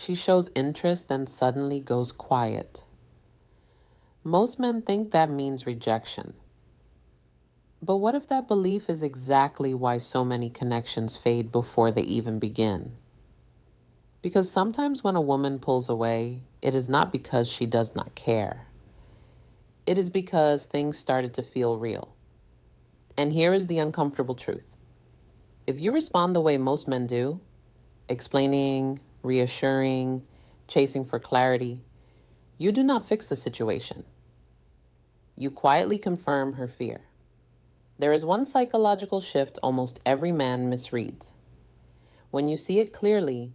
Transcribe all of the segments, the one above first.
She shows interest, then suddenly goes quiet. Most men think that means rejection. But what if that belief is exactly why so many connections fade before they even begin? Because sometimes when a woman pulls away, it is not because she does not care. It is because things started to feel real. And here is the uncomfortable truth. If you respond the way most men do, explaining, reassuring, chasing for clarity, you do not fix the situation. You quietly confirm her fear. There is one psychological shift almost every man misreads. When you see it clearly,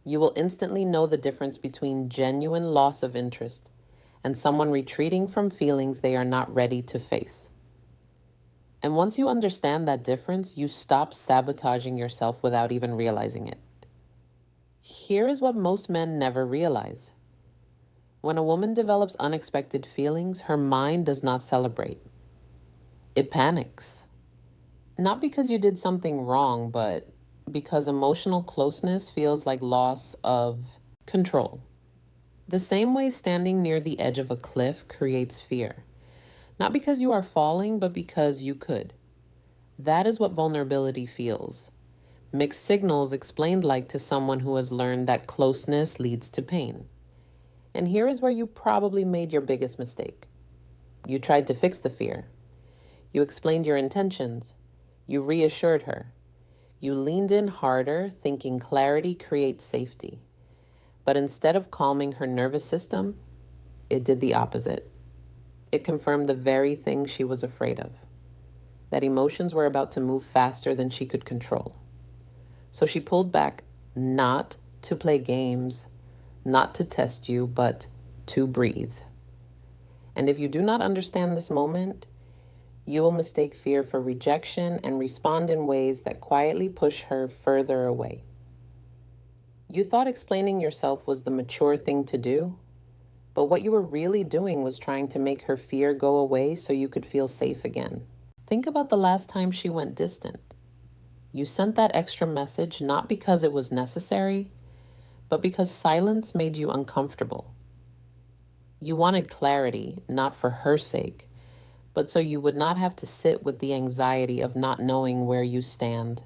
you will instantly know the difference between genuine loss of interest and someone retreating from feelings they are not ready to face. And once you understand that difference, you stop sabotaging yourself without even realizing it. Here is what most men never realize. When a woman develops unexpected feelings, her mind does not celebrate. It panics. Not because you did something wrong, but because emotional closeness feels like loss of control. The same way standing near the edge of a cliff creates fear. Not because you are falling, but because you could. That is what vulnerability feels. Mixed signals explained like to someone who has learned that closeness leads to pain. And here is where you probably made your biggest mistake. You tried to fix the fear. You explained your intentions. You reassured her. You leaned in harder, thinking clarity creates safety. But instead of calming her nervous system, it did the opposite. It confirmed the very thing she was afraid of, that emotions were about to move faster than she could control. So she pulled back, not to play games, not to test you, but to breathe. And if you do not understand this moment, you will mistake fear for rejection and respond in ways that quietly push her further away. You thought explaining yourself was the mature thing to do, but what you were really doing was trying to make her fear go away so you could feel safe again. Think about the last time she went distant. You sent that extra message not because it was necessary, but because silence made you uncomfortable. You wanted clarity, not for her sake, but so you would not have to sit with the anxiety of not knowing where you stand.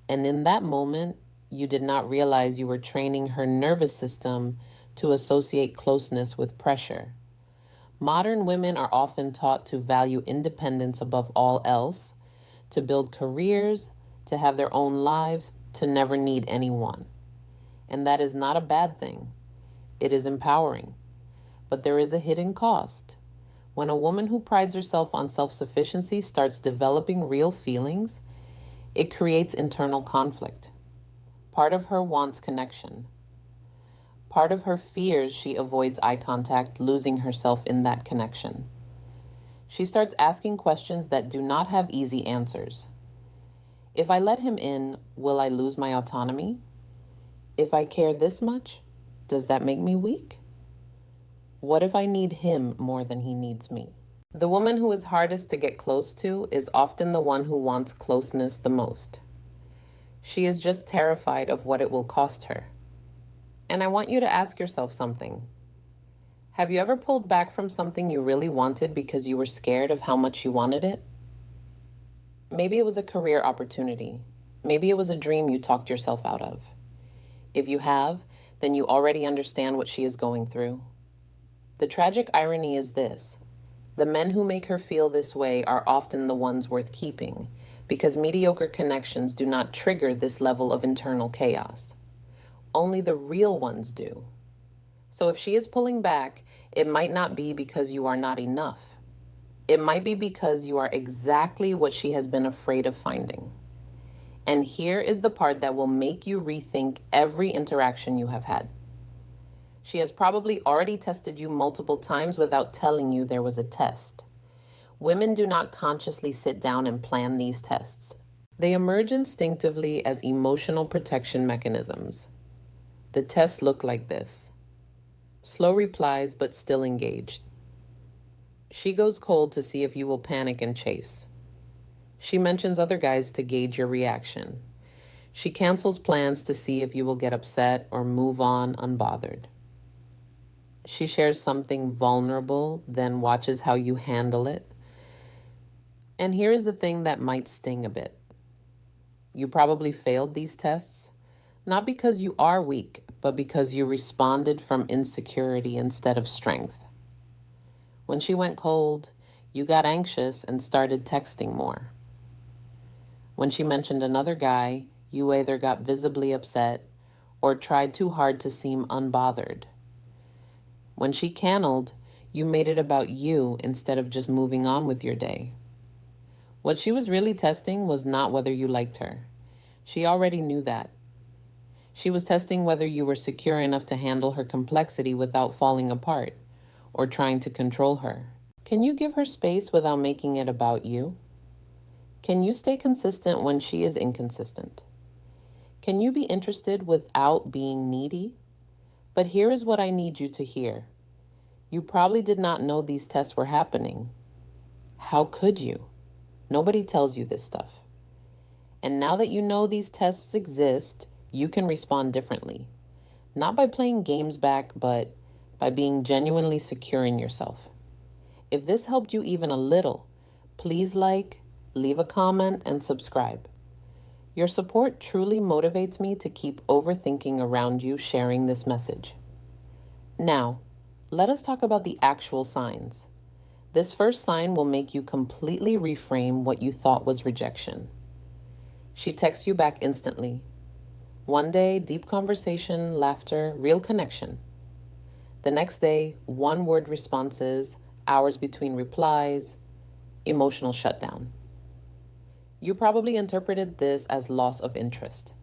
And in that moment, you did not realize you were training her nervous system to associate closeness with pressure. Modern women are often taught to value independence above all else, to build careers, to have their own lives, to never need anyone. And that is not a bad thing. It is empowering. But there is a hidden cost. When a woman who prides herself on self-sufficiency starts developing real feelings, it creates internal conflict. Part of her wants connection. Part of her fears she avoids eye contact, losing herself in that connection. She starts asking questions that do not have easy answers. If I let him in, will I lose my autonomy? If I care this much, does that make me weak? What if I need him more than he needs me? The woman who is hardest to get close to is often the one who wants closeness the most. She is just terrified of what it will cost her. And I want you to ask yourself something. Have you ever pulled back from something you really wanted because you were scared of how much you wanted it? Maybe it was a career opportunity. Maybe it was a dream you talked yourself out of. If you have, then you already understand what she is going through. The tragic irony is this. The men who make her feel this way are often the ones worth keeping, because mediocre connections do not trigger this level of internal chaos. Only the real ones do. So if she is pulling back, it might not be because you are not enough. It might be because you are exactly what she has been afraid of finding. And here is the part that will make you rethink every interaction you have had. She has probably already tested you multiple times without telling you there was a test. Women do not consciously sit down and plan these tests. They emerge instinctively as emotional protection mechanisms. The tests look like this. Slow replies, but still engaged. She goes cold to see if you will panic and chase. She mentions other guys to gauge your reaction. She cancels plans to see if you will get upset or move on unbothered. She shares something vulnerable, then watches how you handle it. And here is the thing that might sting a bit. You probably failed these tests, not because you are weak, but because you responded from insecurity instead of strength. When she went cold, you got anxious and started texting more. When she mentioned another guy, you either got visibly upset or tried too hard to seem unbothered. When she canned, you made it about you instead of just moving on with your day. What she was really testing was not whether you liked her. She already knew that. She was testing whether you were secure enough to handle her complexity without falling apart or trying to control her. Can you give her space without making it about you? Can you stay consistent when she is inconsistent? Can you be interested without being needy? But here is what I need you to hear. You probably did not know these tests were happening. How could you? Nobody tells you this stuff. And now that you know these tests exist, you can respond differently. Not by playing games back, but by being genuinely secure in yourself. If this helped you even a little, please leave a comment, and subscribe. Your support truly motivates me to keep overthinking around you sharing this message. Now, let us talk about the actual signs. This first sign will make you completely reframe what you thought was rejection. She texts you back instantly. One day, deep conversation, laughter, real connection. The next day, one-word responses, hours between replies, emotional shutdown. You probably interpreted this as loss of interest.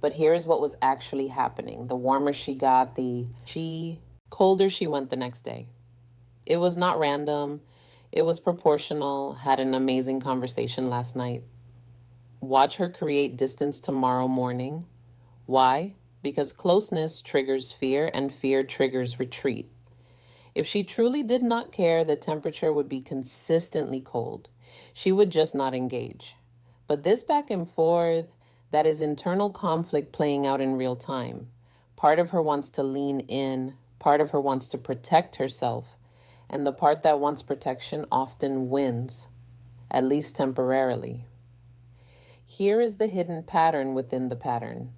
But here's what was actually happening. The warmer she got, colder she went the next day. It was not random. It was proportional. Had an amazing conversation last night. Watch her create distance tomorrow morning. Why? Because closeness triggers fear and fear triggers retreat. If she truly did not care, the temperature would be consistently cold. She would just not engage. But this back and forth, that is internal conflict playing out in real time. Part of her wants to lean in, part of her wants to protect herself, and the part that wants protection often wins, at least temporarily. Here is the hidden pattern within the pattern.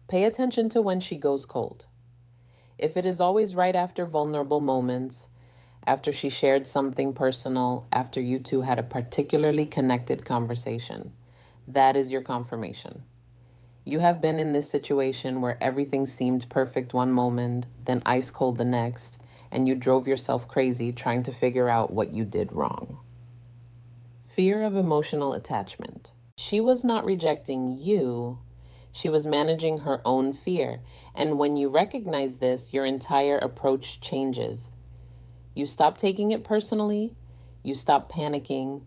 Pay attention to when she goes cold. If it is always right after vulnerable moments, after she shared something personal, after you two had a particularly connected conversation, that is your confirmation. You have been in this situation where everything seemed perfect one moment, then ice cold the next, and you drove yourself crazy trying to figure out what you did wrong. Fear of emotional attachment. She was not rejecting you. She was managing her own fear. And when you recognize this, your entire approach changes. You stop taking it personally. You stop panicking.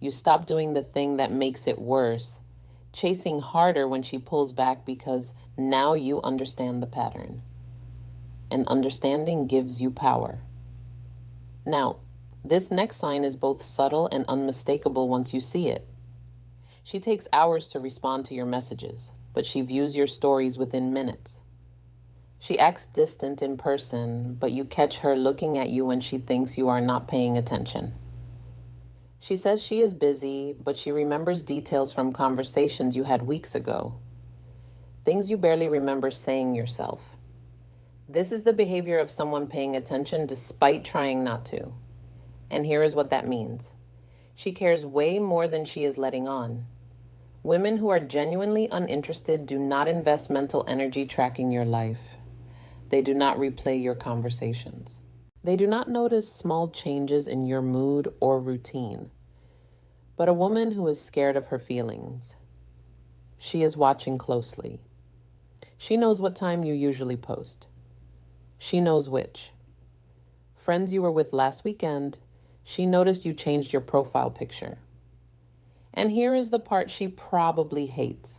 You stop doing the thing that makes it worse, chasing harder when she pulls back, because now you understand the pattern. And understanding gives you power. Now, this next sign is both subtle and unmistakable once you see it. She takes hours to respond to your messages, but she views your stories within minutes. She acts distant in person, but you catch her looking at you when she thinks you are not paying attention. She says she is busy, but she remembers details from conversations you had weeks ago. Things you barely remember saying yourself. This is the behavior of someone paying attention despite trying not to. And here is what that means. She cares way more than she is letting on. Women who are genuinely uninterested do not invest mental energy tracking your life. They do not replay your conversations. They do not notice small changes in your mood or routine. But a woman who is scared of her feelings, she is watching closely. She knows what time you usually post. She knows which. Friends you were with last weekend, she noticed you changed your profile picture. And here is the part she probably hates.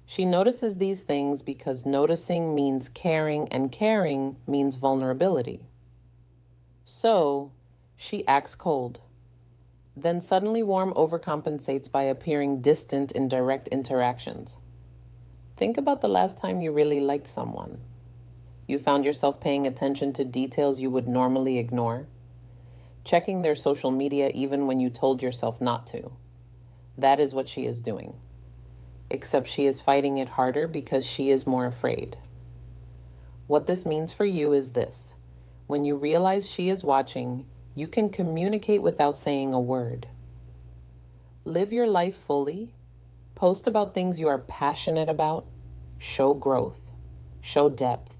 She notices these things because noticing means caring, and caring means vulnerability. So, she acts cold. Then suddenly warm overcompensates by appearing distant in direct interactions. Think about the last time you really liked someone. You found yourself paying attention to details you would normally ignore, checking their social media even when you told yourself not to. That is what she is doing. Except she is fighting it harder because she is more afraid. What this means for you is this. When you realize she is watching, you can communicate without saying a word. Live your life fully. Post about things you are passionate about. Show growth. Show depth.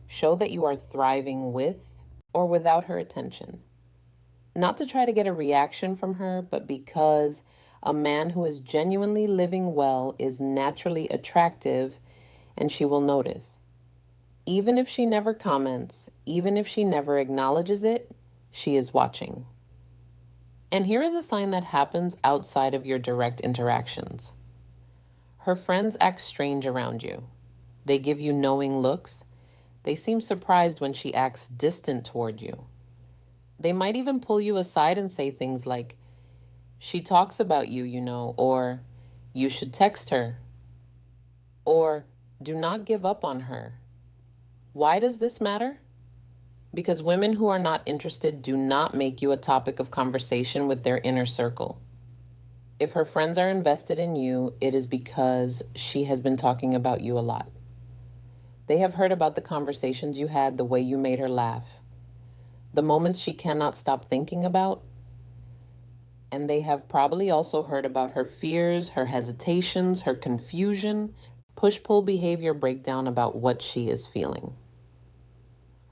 Show that you are thriving with or without her attention. Not to try to get a reaction from her, but because a man who is genuinely living well is naturally attractive and she will notice. Even if she never comments, even if she never acknowledges it, she is watching. And here is a sign that happens outside of your direct interactions. Her friends act strange around you. They give you knowing looks. They seem surprised when she acts distant toward you. They might even pull you aside and say things like, "She talks about you, or "You should text her," or "Do not give up on her." Why does this matter? Because women who are not interested do not make you a topic of conversation with their inner circle. If her friends are invested in you, it is because she has been talking about you a lot. They have heard about the conversations you had, the way you made her laugh, the moments she cannot stop thinking about, and they have probably also heard about her fears, her hesitations, her confusion, push-pull behavior breakdown about what she is feeling.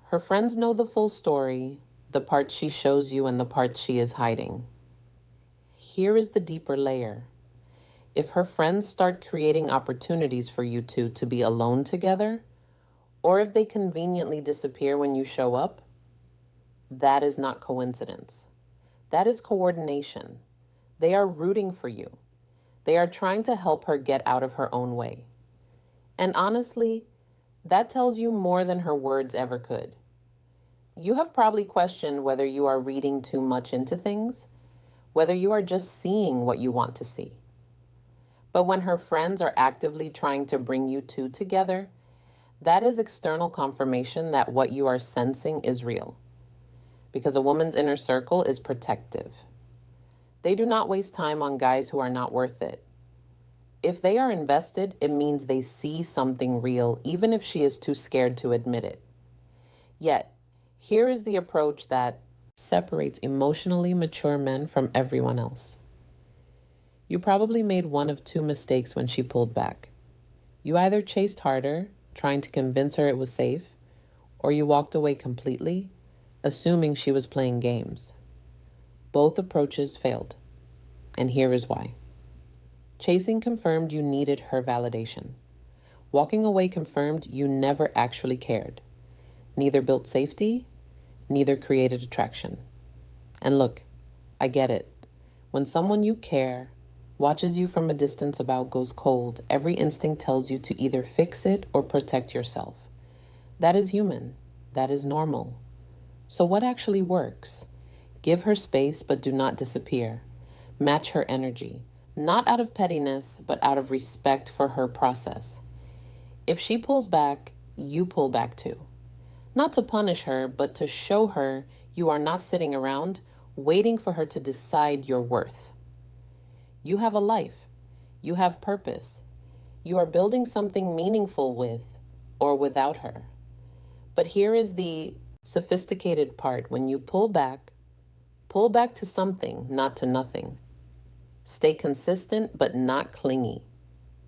Her friends know the full story, the parts she shows you and the parts she is hiding. Here is the deeper layer. If her friends start creating opportunities for you two to be alone together, or if they conveniently disappear when you show up, that is not coincidence. That is coordination. They are rooting for you. They are trying to help her get out of her own way. And honestly, that tells you more than her words ever could. You have probably questioned whether you are reading too much into things, whether you are just seeing what you want to see. But when her friends are actively trying to bring you two together, that is external confirmation that what you are sensing is real. Because a woman's inner circle is protective. They do not waste time on guys who are not worth it. If they are invested, it means they see something real, even if she is too scared to admit it. Yet, here is the approach that separates emotionally mature men from everyone else. You probably made one of two mistakes when she pulled back. You either chased harder, trying to convince her it was safe, or you walked away completely, assuming she was playing games. Both approaches failed, and here is why. Chasing confirmed you needed her validation. Walking away confirmed you never actually cared. Neither built safety, neither created attraction. And look, I get it. When someone you care watches you from a distance about goes cold, every instinct tells you to either fix it or protect yourself. That is human. That is normal. So what actually works? Give her space, but do not disappear. Match her energy, not out of pettiness, but out of respect for her process. If she pulls back, you pull back too. Not to punish her, but to show her you are not sitting around waiting for her to decide your worth. You have a life. You have purpose. You are building something meaningful with or without her. But here is the sophisticated part. When you pull back to something, not to nothing. Stay consistent, but not clingy.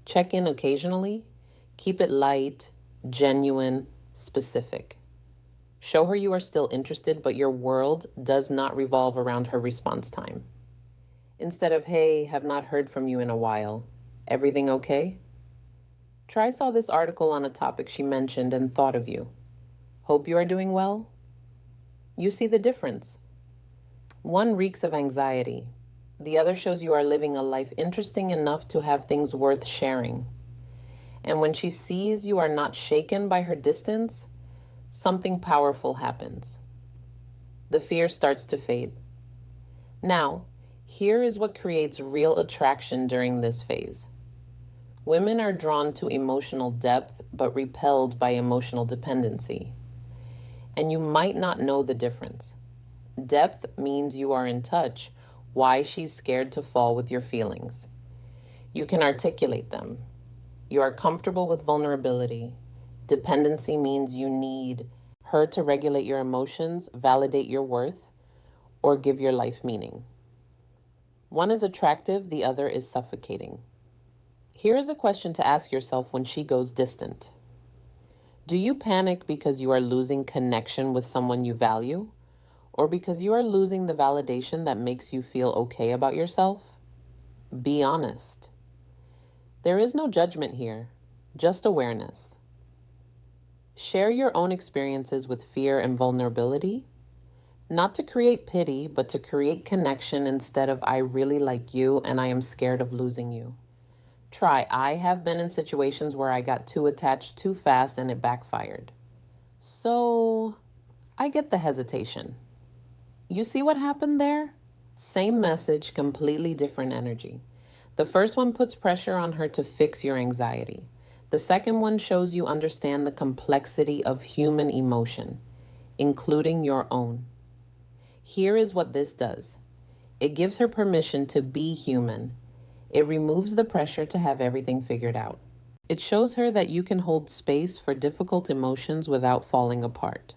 Check in occasionally. Keep it light, genuine, specific. Show her you are still interested, but your world does not revolve around her response time. Instead of, "Hey, have not heard from you in a while. Everything okay?" Try saw this article on a topic she mentioned and thought of you. "Hope you are doing well." You see the difference. One reeks of anxiety. The other shows you are living a life interesting enough to have things worth sharing. And when she sees you are not shaken by her distance, something powerful happens. The fear starts to fade. Now, here is what creates real attraction during this phase. Women are drawn to emotional depth but repelled by emotional dependency. And you might not know the difference. Depth means you are in touch. Why she's scared to fall with your feelings. You can articulate them. You are comfortable with vulnerability. Dependency means you need her to regulate your emotions, validate your worth, or give your life meaning. One is attractive, the other is suffocating. Here is a question to ask yourself when she goes distant. Do you panic because you are losing connection with someone you value? Or because you are losing the validation that makes you feel okay about yourself? Be honest. There is no judgment here, just awareness. Share your own experiences with fear and vulnerability, not to create pity, but to create connection instead of I really like you and I am scared of losing you. Try, I have been in situations where I got too attached too fast and it backfired. So, I get the hesitation. You see what happened there? Same message, completely different energy. The first one puts pressure on her to fix your anxiety. The second one shows you understand the complexity of human emotion, including your own. Here is what this does. It gives her permission to be human. It removes the pressure to have everything figured out. It shows her that you can hold space for difficult emotions without falling apart.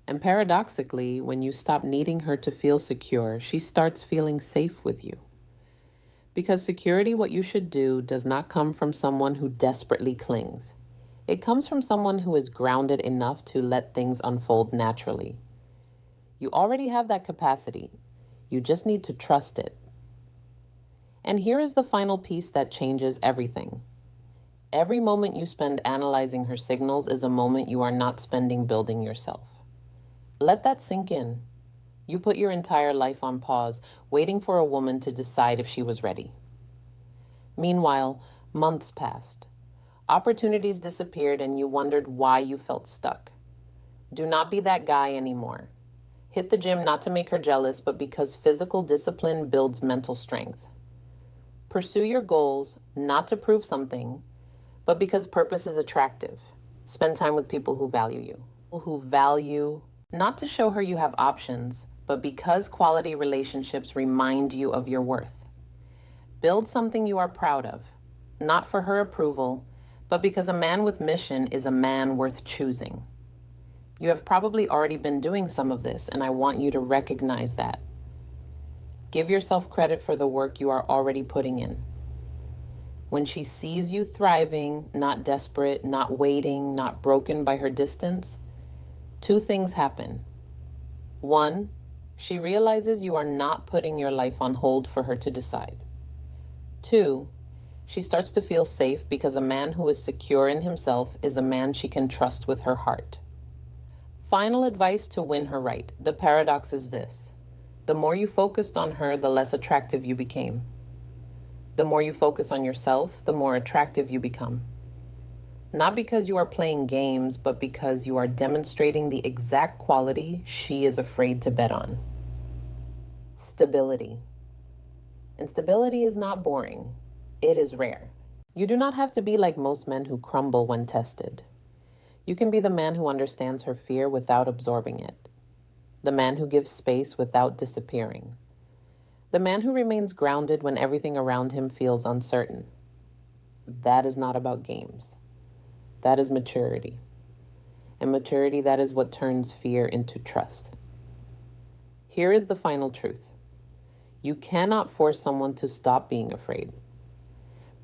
And paradoxically, when you stop needing her to feel secure, she starts feeling safe with you. Because security, what you should do, does not come from someone who desperately clings. It comes from someone who is grounded enough to let things unfold naturally. You already have that capacity. You just need to trust it. And here is the final piece that changes everything. Every moment you spend analyzing her signals is a moment you are not spending building yourself. Let that sink in. You put your entire life on pause, waiting for a woman to decide if she was ready. Meanwhile, months passed. Opportunities disappeared and you wondered why you felt stuck. Do not be that guy anymore. Hit the gym not to make her jealous, but because physical discipline builds mental strength. Pursue your goals, not to prove something, but because purpose is attractive. Spend time with people who value you. People who value, not to show her you have options, but because quality relationships remind you of your worth. Build something you are proud of, not for her approval, but because a man with mission is a man worth choosing. You have probably already been doing some of this, and I want you to recognize that. Give yourself credit for the work you are already putting in. When she sees you thriving, not desperate, not waiting, not broken by her distance, two things happen. One, she realizes you are not putting your life on hold for her to decide. Two, she starts to feel safe because a man who is secure in himself is a man she can trust with her heart. Final advice to win her right. The paradox is this. The more you focused on her, the less attractive you became. The more you focus on yourself, the more attractive you become. Not because you are playing games, but because you are demonstrating the exact quality she is afraid to bet on. Stability. And stability is not boring. It is rare. You do not have to be like most men who crumble when tested. You can be the man who understands her fear without absorbing it. The man who gives space without disappearing. The man who remains grounded when everything around him feels uncertain. That is not about games. That is maturity. And maturity, that is what turns fear into trust. Here is the final truth. You cannot force someone to stop being afraid,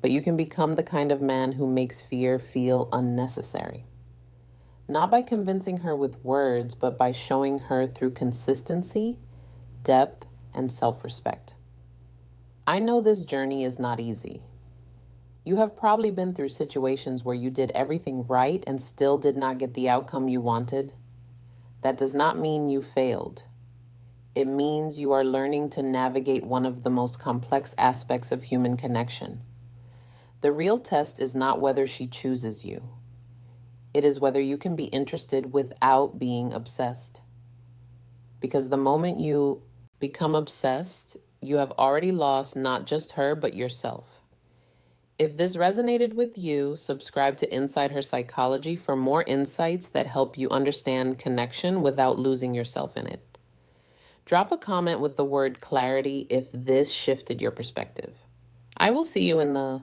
but you can become the kind of man who makes fear feel unnecessary. Not by convincing her with words, but by showing her through consistency, depth, and self-respect. I know this journey is not easy. You have probably been through situations where you did everything right and still did not get the outcome you wanted. That does not mean you failed. It means you are learning to navigate one of the most complex aspects of human connection. The real test is not whether she chooses you. It is whether you can be interested without being obsessed. Because the moment you become obsessed, you have already lost not just her, but yourself. If this resonated with you, subscribe to Inside Her Psychology for more insights that help you understand connection without losing yourself in it. Drop a comment with the word clarity if this shifted your perspective. I will see you in the